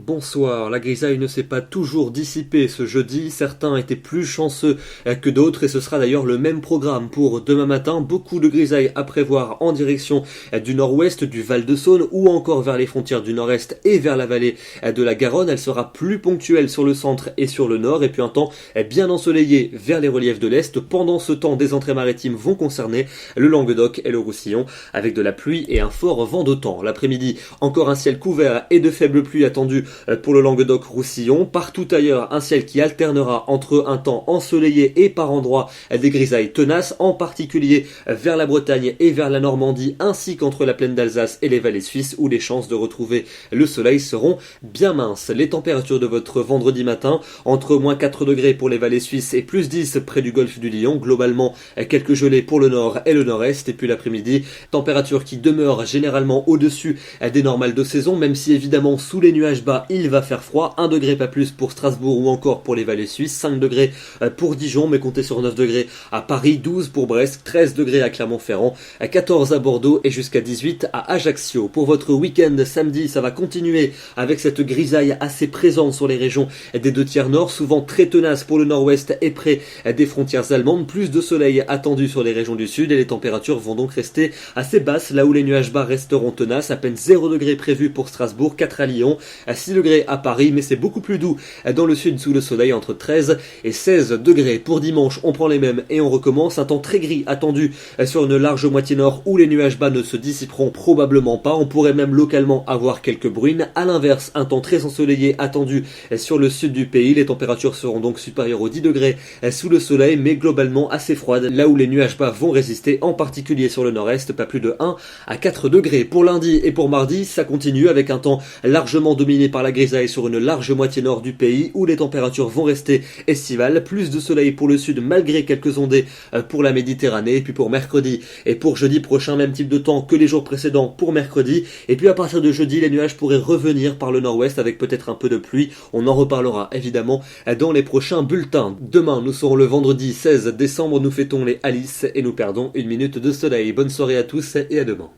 bonsoir. La grisaille ne s'est pas toujours dissipée ce jeudi. Certains étaient plus chanceux que d'autres et ce sera d'ailleurs le même programme pour demain matin. Beaucoup de grisailles à prévoir en direction du nord-ouest, du Val-de-Saône ou encore vers les frontières du nord-est et vers la vallée de la Garonne. Elle sera plus ponctuelle sur le centre et sur le nord et puis un temps bien ensoleillé vers les reliefs de l'est. Pendant ce temps, des entrées maritimes vont concerner le Languedoc et le Roussillon avec de la pluie et un fort vent d'automne. L'après-midi, encore un ciel couvert et de faibles pluies attendues pour le Languedoc-Roussillon. Partout ailleurs, un ciel qui alternera entre un temps ensoleillé et par endroits des grisailles tenaces, en particulier vers la Bretagne et vers la Normandie, ainsi qu'entre la plaine d'Alsace et les vallées suisses, où les chances de retrouver le soleil seront bien minces. Les températures de votre vendredi matin, entre moins 4 degrés pour les vallées suisses et plus 10 près du golfe du Lion, globalement quelques gelées pour le nord et le nord-est, et puis l'après-midi, température qui demeure généralement au-dessus des normales de saison, même si évidemment sous les nuages bas il va faire froid, 1 degré pas plus pour Strasbourg ou encore pour les vallées suisses, 5 degrés pour Dijon, mais comptez sur 9 degrés à Paris, 12 pour Brest, 13 degrés à Clermont-Ferrand, 14 à Bordeaux et jusqu'à 18 à Ajaccio. Pour votre week-end samedi, ça va continuer avec cette grisaille assez présente sur les régions des 2/3 nord, souvent très tenace pour le nord-ouest et près des frontières allemandes, plus de soleil attendu sur les régions du sud et les températures vont donc rester assez basses, là où les nuages bas resteront tenaces, à peine 0 degré prévu pour Strasbourg, 4 à Lyon, à 6 degrés à Paris, mais c'est beaucoup plus doux dans le sud sous le soleil, entre 13 et 16 degrés. Pour dimanche, on prend les mêmes et on recommence. Un temps très gris attendu sur une large moitié nord où les nuages bas ne se dissiperont probablement pas. On pourrait même localement avoir quelques bruines. À l'inverse, un temps très ensoleillé attendu sur le sud du pays. Les températures seront donc supérieures aux 10 degrés sous le soleil, mais globalement assez froides, là où les nuages bas vont résister, en particulier sur le nord-est, pas plus de 1 à 4 degrés. Pour lundi et pour mardi, ça continue avec un temps largement dominé par la grisaille sur une large moitié nord du pays, où les températures vont rester estivales, plus de soleil pour le sud malgré quelques ondées pour la Méditerranée. Et puis pour mercredi et pour jeudi prochain, même type de temps que les jours précédents pour mercrredi. Et puis à partir de jeudi, les nuages pourraient revenir par le nord-ouest avec peut-être un peu de pluie. On en reparlera évidemment dans les prochains bulletins. Demain, nous serons le vendredi 16 décembre, nous fêtons les Alice et nous perdons une minute de soleil. Bonne soirée à tous et à demain.